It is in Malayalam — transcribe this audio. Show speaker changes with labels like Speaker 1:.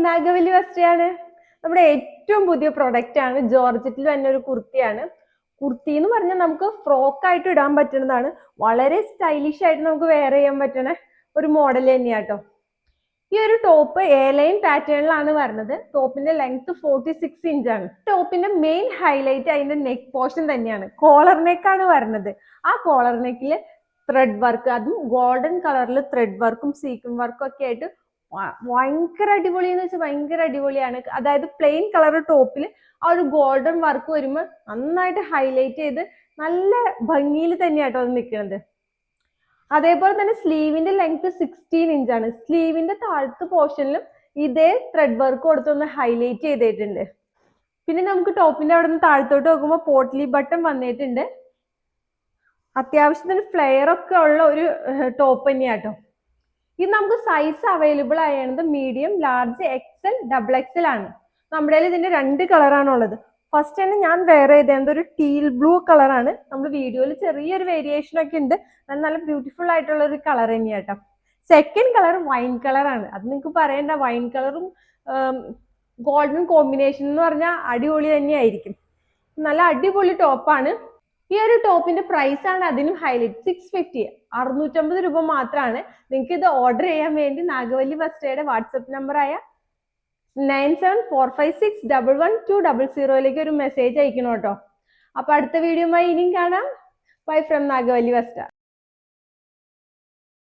Speaker 1: നാഗവല്ലി വസ്ത്രയാണ്. നമ്മുടെ ഏറ്റവും പുതിയ പ്രൊഡക്റ്റ് ആണ്. ജോർജറ്റിൽ തന്നെ ഒരു കുർത്തിയാണ്. കുർത്തി എന്ന് പറഞ്ഞാൽ നമുക്ക് ഫ്രോക്ക് ആയിട്ട് ഇടാൻ പറ്റുന്നതാണ്. വളരെ സ്റ്റൈലിഷ് ആയിട്ട് നമുക്ക് വെയർ ചെയ്യാൻ പറ്റുന്ന ഒരു മോഡൽ തന്നെയാട്ടോ. ഈ ഒരു ടോപ്പ് എ ലൈൻ പാറ്റേണിലാണ് വരുന്നത്. ടോപ്പിന്റെ ലെങ്ത് 46 ഇഞ്ചാണ്. ടോപ്പിന്റെ മെയിൻ ഹൈലൈറ്റ് അതിന്റെ നെക്ക് പോർഷൻ തന്നെയാണ്. കോളർ നെക്ക് ആണ് വരുന്നത്. ആ കോളർ നെക്കില് ത്രെഡ് വർക്ക്, അതും ഗോൾഡൻ കളറിൽ ത്രെഡ് വർക്കും സീക്വൻ വർക്കും ഒക്കെ ആയിട്ട് ഭയങ്കര അടിപൊളി എന്ന് വെച്ചാൽ ഭയങ്കര അടിപൊളിയാണ്. അതായത് പ്ലെയിൻ കളർ ടോപ്പിൽ ആ ഒരു ഗോൾഡൻ വർക്ക് വരുമ്പോൾ നന്നായിട്ട് ഹൈലൈറ്റ് ചെയ്ത് നല്ല ഭംഗിയിൽ തന്നെയാട്ടോ അത് നിൽക്കുന്നത്. അതേപോലെ തന്നെ സ്ലീവിന്റെ ലെങ്ത് 16 ഇഞ്ചാണ്. സ്ലീവിന്റെ താഴത്തെ പോർഷനിലും ഇതേ ത്രെഡ് വർക്ക് കൊടുത്തൊന്ന് ഹൈലൈറ്റ് ചെയ്തിട്ടുണ്ട്. പിന്നെ നമുക്ക് ടോപ്പിന്റെ അവിടെ നിന്ന് താഴത്തോട്ട് നോക്കുമ്പോൾ പോട്ട്ലി ബട്ടൺ വന്നിട്ടുണ്ട്. അത്യാവശ്യത്തിന് ഫ്ലെയർ ഒക്കെ ഉള്ള ഒരു ടോപ്പ് തന്നെയാട്ടോ. ഇത് നമുക്ക് സൈസ് അവൈലബിൾ ആയത് medium, large, XL, double XL ആണ്. നമ്മുടെ ഇതിന്റെ 2 കളറാണ് ഉള്ളത്. ഫസ്റ്റ് തന്നെ ഞാൻ വെയർ ചെയ്തത് ഒരു ടീൽ ബ്ലൂ കളറാണ്. നമ്മൾ വീഡിയോയിൽ ചെറിയൊരു വേരിയേഷൻ ഒക്കെ ഉണ്ട്. നല്ല ബ്യൂട്ടിഫുൾ ആയിട്ടുള്ള ഒരു കളർ തന്നെയാട്ടോ. സെക്കൻഡ് കളർ വൈൻ കളറാണ്. അത് നിങ്ങൾക്ക് പറയണ്ട, വൈൻ കളറും ഗോൾഡൻ കോമ്പിനേഷൻ എന്ന് പറഞ്ഞാൽ അടിപൊളി തന്നെയായിരിക്കും. നല്ല അടിപൊളി ടോപ്പാണ്. ഈ ഒരു ടോപ്പിന്റെ പ്രൈസ് ആണ് അതിനും ഹൈലൈറ്റ്. 650, 650 രൂപ മാത്രമാണ്. നിങ്ങൾക്ക് ഇത് ഓർഡർ ചെയ്യാൻ വേണ്ടി നാഗവല്ലി വസ്ത്രയുടെ വാട്സപ്പ് നമ്പറായ 9745611200 ഒരു മെസ്സേജ് അയക്കണം കേട്ടോ. അപ്പൊ അടുത്ത വീഡിയോയുമായി ഇനിയും കാണാം. ബൈ ഫ്രം നാഗവല്ലി വസ്ത്ര.